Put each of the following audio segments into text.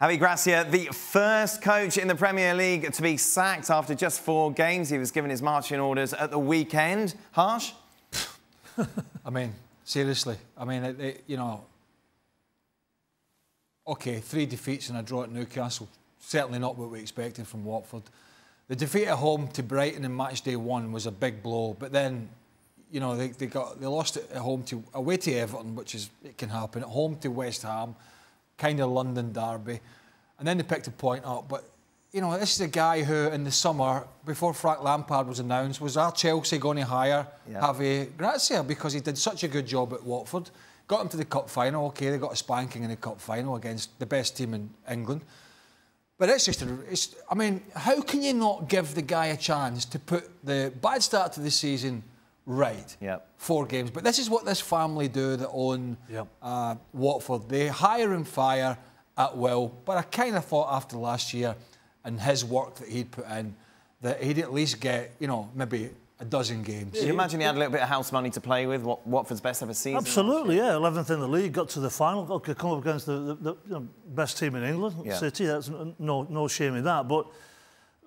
Javi Gracia, the first coach in the Premier League to be sacked after just 4 games. He was given his marching orders at the weekend. Harsh? I mean, seriously. I mean, you know, OK, 3 defeats and a draw at Newcastle. Certainly not what we expected from Watford. The defeat at home to Brighton in match day 1 was a big blow. But then, you know, they lost it at home away to Everton, which it can happen. At home to West Ham, kind of London derby. And then they picked a point up. But, you know, this is a guy who, in the summer, before Frank Lampard was announced, was our Chelsea going to hire Javi Gracia because he did such a good job at Watford. Got him to the cup final. OK, they got a spanking in the cup final against the best team in England. But it's just, I mean, how can you not give the guy a chance to put the bad start to the season right? 4 games. But this is what this family do that own Watford. They hire and fire at will. But I kind of thought after last year and his work that he'd put in, that he'd at least get, you know, maybe a dozen games. Can you imagine he had a little bit of house money to play with? Watford's best ever season? Absolutely, yeah. 11th in the league, got to the final, got to come up against the best team in England, City. That's no shame in that. But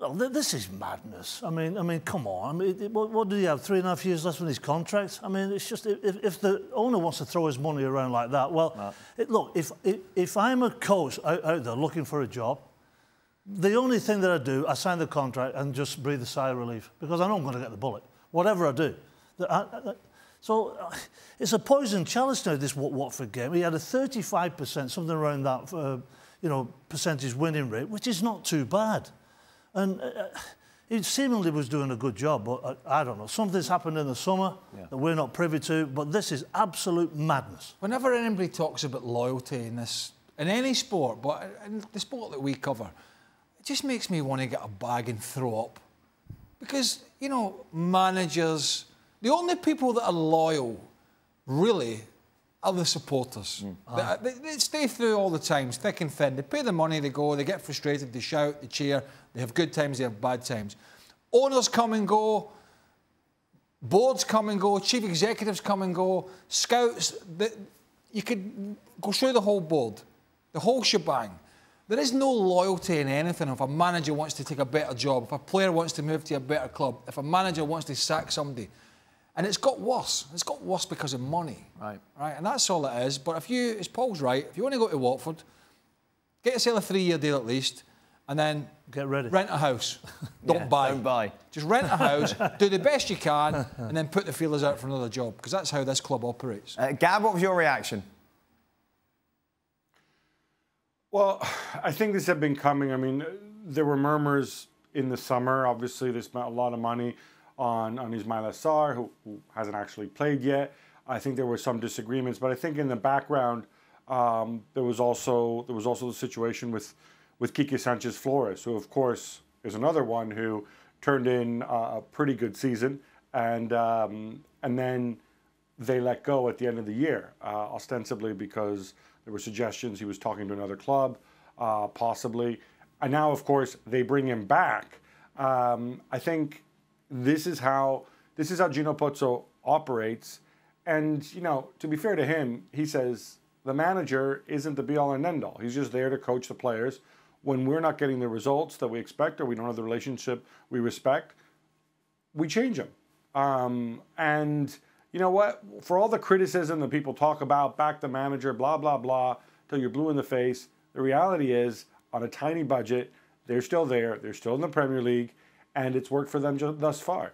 well, this is madness. I mean, come on. I mean, what do you have? 3.5 years left on his contract? I mean, it's just if the owner wants to throw his money around like that, well, look, if I'm a coach out there looking for a job, the only thing that I do, I sign the contract and just breathe a sigh of relief because I know I'm going to get the bullet, whatever I do. So it's a poison chalice now, this Watford game. He had a 35%, something around that, you know, percentage winning rate, which is not too bad. And he seemingly was doing a good job, but I don't know. Something's happened in the summer that we're not privy to, but this is absolute madness. Whenever anybody talks about loyalty in any sport, but in the sport that we cover, it just makes me want to get a bag and throw up. Because, you know, managers, the only people that are loyal, really, are the supporters. They stay through all the times, thick and thin. They pay the money, they go, they get frustrated, they shout, they cheer, they have good times, they have bad times. Owners come and go, boards come and go, chief executives come and go, scouts, you could go through the whole board, the whole shebang. There is no loyalty in anything. If a manager wants to take a better job, if a player wants to move to a better club, if a manager wants to sack somebody. And it's got worse. It's got worse because of money. Right. And that's all it is. But as Paul's right, if you want to go to Watford, get yourself a 3-year deal at least, and then get ready. Rent a house. Don't buy. Don't buy. Just rent a house, do the best you can, and then put the feelers out for another job, because that's how this club operates. Gab, what was your reaction? Well, I think this had been coming. I mean, there were murmurs in the summer. Obviously, they spent a lot of money on Ismail Assar, who hasn't actually played yet. I think there were some disagreements, but I think in the background there was also the situation with Quique Sanchez Flores, who of course is another one who turned in a pretty good season, and then they let go at the end of the year, ostensibly because there were suggestions he was talking to another club, possibly, and now of course they bring him back. I think this is how Gino Pozzo operates, and you know, to be fair to him, he says the manager isn't the be-all and end-all. He's just there to coach the players. When we're not getting the results that we expect, or we don't have the relationship we respect, we change them. And you know what? For all the criticism that people talk about, back the manager, blah blah blah, till you're blue in the face, the reality is, on a tiny budget, they're still there. They're still in the Premier League. And it's worked for them thus far.